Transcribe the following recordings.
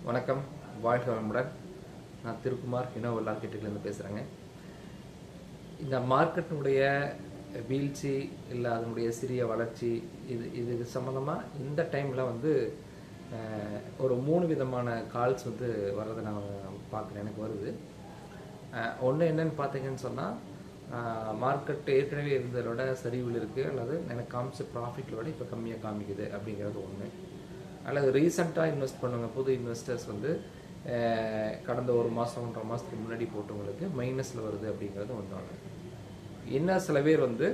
வணக்கம், வாழ்க வளமுடன். நான் திருக்குமார் இனோவல் ஆர்கிடெக்ட்லேருந்து பேசுகிறேங்க. இந்த மார்க்கெட்டினுடைய வீழ்ச்சி இல்லை அதனுடைய சிறிய வளர்ச்சி இது சம்மந்தமாக இந்த டைமில் வந்து ஒரு 3 விதமான கால்ஸ் வந்து வர்றதை நான் பார்க்குறேன். எனக்கு வருது. ஒன்று என்னன்னு பார்த்தீங்கன்னு சொன்னால், மார்க்கெட் ஏற்கனவே இருந்ததோட சரிவில் இருக்குது, அல்லது எனக்கு காமிச்ச ப்ராஃபிட்டோட இப்போ கம்மியாக காமிக்குது அப்படிங்கிறது ஒன்று. அல்லது ரீசெண்டாக இன்வெஸ்ட் பண்ணுவாங்க புது இன்வெஸ்டர்ஸ் வந்து கடந்த 1 மாதம் 1.5 மாதத்துக்கு முன்னாடி போட்டவங்களுக்கு மைனஸில் வருது அப்படிங்கிறது ஒன்று. இன்னும் சில பேர் வந்து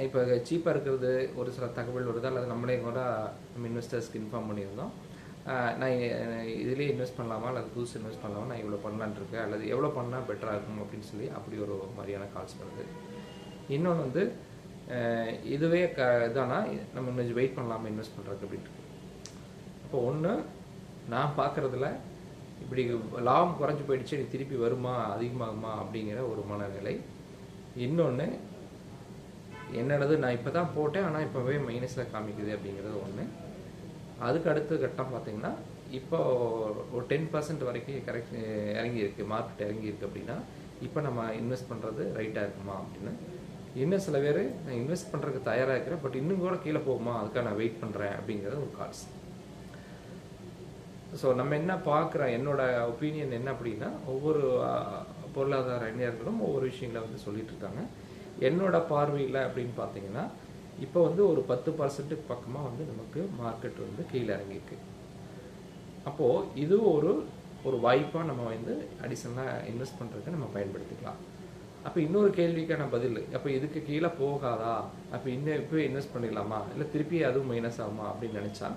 இப்போ சீப்பாக இருக்கிறது ஒரு சில தகவல் வருது, அல்லது நம்மளே கூட நம்ம இன்வெஸ்டர்ஸ்க்கு இன்ஃபார்ம் பண்ணியிருந்தோம். நான் இதுலேயே இன்வெஸ்ட் பண்ணலாமா அல்லது புதுசு இன்வெஸ்ட் பண்ணலாமா, நான் இவ்வளோ பண்ணலான் இருக்கேன், அல்லது எவ்வளோ பண்ணால் பெட்டராக இருக்கும் அப்படின்னு சொல்லி அப்படி ஒரு மாதிரியான கால்ஸ் வருது. இன்னொன்று வந்து இதுவே இதானா நம்ம கொஞ்சம் வெயிட் பண்ணலாமா இன்வெஸ்ட் பண்ணுறதுக்கு அப்படின்ட்டு. அப்போ ஒன்று நான் பார்க்குறதுல இப்படி லாபம் குறைஞ்சி போயிடுச்சு, இது திருப்பி வருமா அதிகமாகுமா அப்படிங்கிற ஒரு மனநிலை. இன்னொன்று என்னது, நான் இப்போ தான் போட்டேன் ஆனால் இப்போவே மைனஸில் காமிக்குது அப்படிங்கிறது ஒன்று. அதுக்கு அடுத்த கட்டம் பார்த்தீங்கன்னா, இப்போ ஒரு 10% வரைக்கும் இறங்கியிருக்கு, மார்க்கெட் இறங்கியிருக்கு அப்படின்னா இப்போ நம்ம இன்வெஸ்ட் பண்ணுறது ரைட்டாக இருக்குமா அப்படின்னு. இன்னும் சில பேர் நான் இன்வெஸ்ட் பண்ணுறதுக்கு தயாராக இருக்கிறேன், பட் இன்னும் கூட கீழே போகுமா, அதுக்காக நான் வெயிட் பண்ணுறேன் அப்படிங்கிறது ஒரு கால்ஸ். ஸோ நம்ம என்ன பார்க்குறோம், என்னோட ஒப்பீனியன் என்ன அப்படின்னா, ஒவ்வொரு பொருளாதார அறிஞர்களும் ஒவ்வொரு விஷயங்களை வந்து சொல்லிட்டு இருக்காங்க. என்னோட பார்வையில் அப்படின்னு பார்த்தீங்கன்னா, இப்போ வந்து ஒரு 10% பக்கமாக வந்து நமக்கு மார்க்கெட் வந்து கீழே இறங்கியிருக்கு. அப்போது இது ஒரு வாய்ப்பாக நம்ம வந்து அடிஷனலாக இன்வெஸ்ட் பண்ணுறதுக்கு நம்ம பயன்படுத்திக்கலாம். அப்போ இன்னொரு கேள்விக்கான பதில், அப்போ இதுக்கு கீழே போகாதா, அப்போ இப்போ இன்வெஸ்ட் பண்ணிடலாமா, இல்லை திருப்பி அதுவும் மைனஸ் ஆகுமா அப்படின்னு நினச்சா,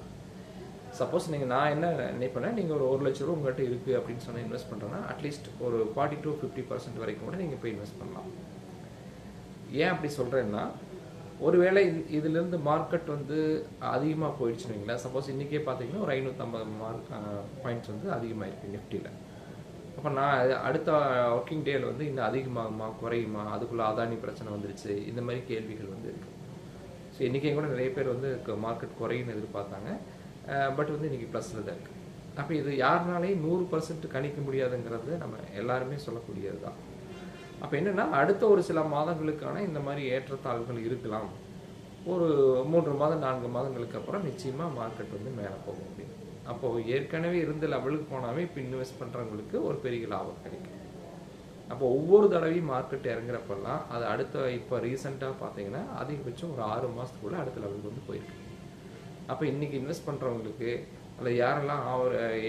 சப்போஸ் நான் என்ன நினைப்பேன்னா, நீங்கள் ஒரு 1 லட்ச ரூபா உங்கள்கிட்ட இருக்குது அப்படின்னு சொன்னால் இன்வெஸ்ட் பண்ணுறேன்னா அட்லீஸ்ட் ஒரு 40 to 50% வரைக்கும் கூட நீங்கள் போய் இன்வெஸ்ட் பண்ணலாம். ஏன் அப்படி சொல்கிறேன்னா, ஒருவேளை இதுலேருந்து மார்க்கெட் வந்து அதிகமாக போயிடுச்சுன்னு வைங்களேன். சப்போஸ் இன்றைக்கே பார்த்தீங்கன்னா ஒரு 550 பாயிண்ட்ஸ் வந்து அதிகமாக இருக்குது நிஃப்டியில். அப்போ நான் அடுத்த ஒர்க்கிங் டேயில் வந்து இன்னும் அதிகமாகுமா குறையுமா, அதுக்குள்ளே அதானி பிரச்சனை வந்துருச்சு, இந்த மாதிரி கேள்விகள் வந்து இருக்குது. ஸோ இன்றைக்கே கூட நிறைய பேர் வந்து மார்க்கெட் குறையுன்னு எதிர்பார்த்தாங்க, பட் வந்து இன்றைக்கி ப்ளஸில் தான் இருக்குது. அப்போ இது யாருனாலையும் 100% கணிக்க முடியாதுங்கிறது நம்ம எல்லாருமே சொல்லக்கூடியது தான். அப்போ என்னென்னா, அடுத்த ஒரு சில மாதங்களுக்கான இந்த மாதிரி ஏற்றத்தாழ்வுகள் இருக்கலாம். ஒரு 3 மாதம் 4 மாதங்களுக்கு அப்புறம் நிச்சயமாக மார்க்கெட் வந்து மேலே போகும் அப்படின்னு. அப்போது ஏற்கனவே இருந்த லெவலுக்கு போனாவே இப்போ இன்வெஸ்ட் பண்ணுறவங்களுக்கு ஒரு பெரிய லாபம் கிடைக்கும். அப்போ ஒவ்வொரு தடவையும் மார்க்கெட் இறங்குறப்பெல்லாம் அது அடுத்த இப்போ ரீசெண்டாக பார்த்தீங்கன்னா அதிகபட்சம் ஒரு 6 மாதத்துக்குள்ளே அடுத்த லெவலுக்கு வந்து போயிருக்கு. அப்போ இன்றைக்கி இன்வெஸ்ட் பண்ணுறவங்களுக்கு, அல்லது யாரெல்லாம்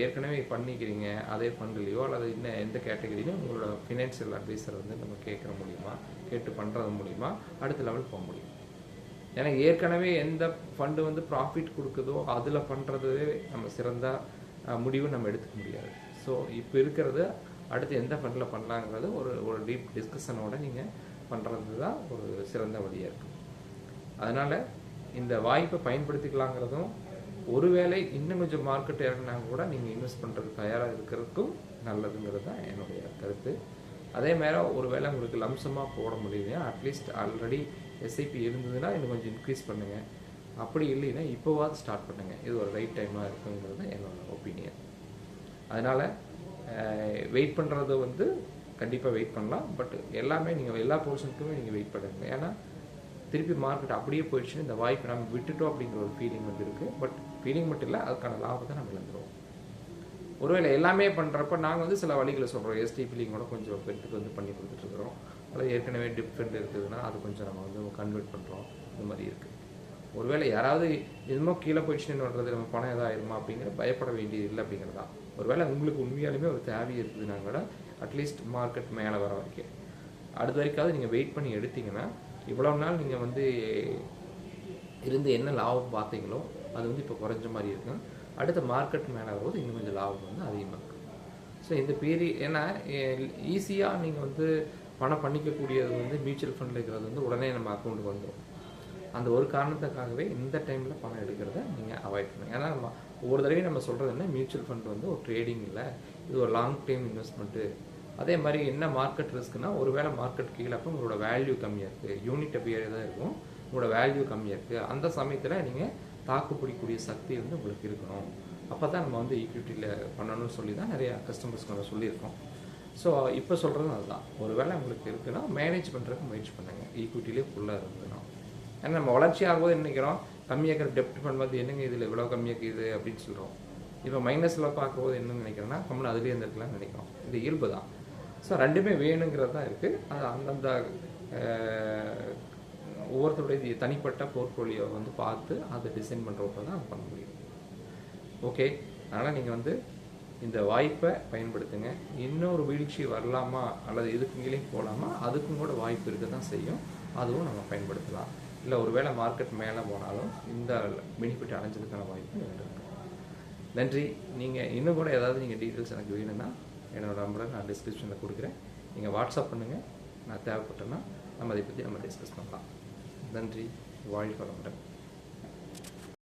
ஏற்கனவே பண்ணிக்கிறீங்க அதே ஃபண்ட்லேயோ அல்லது இன்னும் எந்த கேட்டகரியிலும் உங்களோட ஃபினான்ஷியல் அட்வைசர் வந்து நம்ம கேட்குற மூலிமா, கேட்டு பண்ணுறது மூலிமா அடுத்த லெவல் போக முடியும். ஏன்னா ஏற்கனவே எந்த ஃபண்டு வந்து ப்ராஃபிட் கொடுக்குதோ அதில் பண்ணுறது நம்ம சிறந்த முடிவு நம்ம எடுத்துக்க முடியாது. ஸோ இப்போ இருக்கிறது அடுத்து எந்த ஃபண்டில் பண்ணலாங்கிறது ஒரு டீப் டிஸ்கஷனோட நீங்கள் பண்ணுறது தான் ஒரு சிறந்த வழியாக இருக்குது. அதனால் இந்த வாய்ப்பை பயன்படுத்திக்கலாங்கிறதும், ஒருவேளை இன்னும் கொஞ்சம் மார்க்கெட் இறங்கினா கூட நீங்கள் இன்வெஸ்ட் பண்ணுறதுக்கு தயாராக இருக்கிறதுக்கும் நல்லதுங்கிறது தான் என்னுடைய கருத்து. அதே மாதிரி ஒருவேளை உங்களுக்கு லம்சமாக போட முடியுது, அட்லீஸ்ட் ஆல்ரெடி எஸ்ஐபி இருந்ததுன்னா இன்னும் கொஞ்சம் இன்க்ரீஸ் பண்ணுங்கள். அப்படி இல்லைன்னா இப்போவாது ஸ்டார்ட் பண்ணுங்கள். இது ஒரு ரைட் டைமாக இருக்குங்கிறது என்னோட ஒப்பீனியன். அதனால் வெயிட் பண்ணுறது வந்து கண்டிப்பாக வெயிட் பண்ணலாம், பட் எல்லாமே நீங்கள் எல்லா போர்ஷனுக்குமே நீங்கள் வெயிட் பண்ணுங்க. ஏன்னா திருப்பி மார்க்கெட் அப்படியே போயிடுச்சுன்னு இந்த வாய்ப்பு நம்ம விட்டுட்டோம் அப்படிங்கிற ஒரு ஃபீலிங் வந்து இருக்குது. பட் ஃபீலிங் மட்டும் இல்லை, அதுக்கான லாபத்தை நம்ம இழந்துருவோம். ஒருவேளை எல்லாமே பண்ணுறப்ப நாங்கள் வந்து சில வழிகளை சொல்கிறோம். எஸ்டிபிலிங்கோட கொஞ்சம் பேருக்கு வந்து பண்ணி கொடுத்துட்ருக்குறோம். அல்லது ஏற்கனவே டிஃப்ரெண்ட் இருக்குதுன்னா அது கொஞ்சம் நம்ம வந்து கன்வெர்ட் பண்ணுறோம். இந்த மாதிரி இருக்குது. ஒருவேளை யாராவது எதுமோ கீழே போயிடுச்சுன்னு வர்றது நம்ம பணம் எதாயிருமா அப்படிங்கிற பயப்பட வேண்டியது இல்லை அப்படிங்கிறதா. ஒருவேளை உங்களுக்கு உண்மையாலுமே ஒரு தேவை இருக்குதுன்னா கூட அட்லீஸ்ட் மார்க்கெட் மேலே வர வரைக்கும் அடுத்த வரைக்காவது நீங்கள் வெயிட் பண்ணி எடுத்தீங்கன்னா, இவ்வளோ நாள் நீங்கள் வந்து இருந்து என்ன லாபம் பார்த்தீங்களோ அது வந்து இப்போ குறைஞ்ச மாதிரி இருக்கும். அடுத்த மார்க்கெட் மேலே வரும்போது இன்னும் கொஞ்சம் லாபம் வந்து அதிகமாக இருக்கும். ஸோ இந்த ஏன்னா ஈஸியாக நீங்கள் வந்து பணம் பண்ணிக்கக்கூடியது வந்து மியூச்சுவல் ஃபண்டில் இருக்கிறது வந்து உடனே நம்ம அக்கௌண்ட்டுக்கு வந்துடும். அந்த ஒரு காரணத்துக்காகவே இந்த டைமில் பணம் எடுக்கிறத நீங்கள் அவாய்ட் பண்ணுங்கள். ஏன்னா நம்ம ஒவ்வொரு தடவையும் நம்ம சொல்கிறது என்ன, மியூச்சுவல் ஃபண்ட் வந்து ஒரு ட்ரேடிங் இல்லை, இது ஒரு லாங் டைம் இன்வெஸ்ட்மெண்ட்டு. அதே மாதிரி என்ன மார்க்கெட் ரிஸ்க்குன்னா, ஒருவேளை மார்க்கெட் கீழே அப்போ உங்களோட வேல்யூ கம்மியாக இருக்குது, யூனிட் அப்படியே தான் இருக்கும், உங்களோட வேல்யூ கம்மியாக இருக்குது. அந்த சமயத்தில் நீங்கள் தாக்கு பிடிக்கக்கூடிய சக்தி வந்து உங்களுக்கு இருக்கணும். அப்போ தான் நம்ம வந்து ஈக்விட்டியில் பண்ணணும்னு சொல்லி தான் நிறையா கஸ்டமர்ஸ்க்கு நம்ம சொல்லியிருக்கோம். ஸோ இப்போ சொல்கிறதும் அதுதான், ஒரு வேளை உங்களுக்கு இருக்குன்னா மேனேஜ் பண்ணுறதுக்கு முயற்சி பண்ணுங்கள் ஈக்விட்டிலே ஃபுல்லாக இருந்ததுன்னா. ஏன்னா நம்ம வளர்ச்சி ஆகும்போது என்ன நினைக்கிறோம், கம்மியாக்கிற டெப்ட் பண்ணும்போது என்னங்க இதில் இவ்வளோ கம்மியாக்குது அப்படின்னு சொல்கிறோம். இப்போ மைனஸில் பார்க்கும்போது என்னன்னு நினைக்கிறோன்னா கம்முன்னு அதுலேயே இருந்திருக்கலாம்னு நினைக்கிறோம். இது இயல்பு தான். ஸோ ரெண்டுமே வேணுங்கிறது தான் இருக்குது. அது அந்தந்த ஒவ்வொருத்தருடைய தனிப்பட்ட போர்ட்ஃபோலியோ வந்து பார்த்து அதை டிசைன் பண்ணுறப்ப தான் அது பண்ண முடியும். ஓகே, அதனால் நீங்கள் வந்து இந்த வாய்ப்பை பயன்படுத்துங்க. இன்னொரு வீழ்ச்சி வரலாமா அல்லது இதுக்கு மேலே போகலாமா, அதுக்கும் கூட வாய்ப்பு இருக்க தான் செய்யும். அதுவும் நம்ம பயன்படுத்தலாம். இல்லை ஒரு வேளை மார்க்கெட் மேலே போனாலும் இந்த பெனிஃபிட் அடைஞ்சதுக்கான வாய்ப்பு இருக்குது. நன்றி. நீங்கள் இன்னும் கூட ஏதாவது நீங்கள் டீட்டெயில்ஸ் எனக்கு வேணும்னா என்னோடய நம்பரை நான் டிஸ்கிரிப்ஷனில் கொடுக்குறேன். நீங்கள் வாட்ஸ்அப் பண்ணுங்கள். நான் தேவைப்பட்டேன்னா நம்ம அதை பற்றி நம்ம டிஸ்கஸ் பண்ணலாம். நன்றி. வாழ்க வளமுடன்.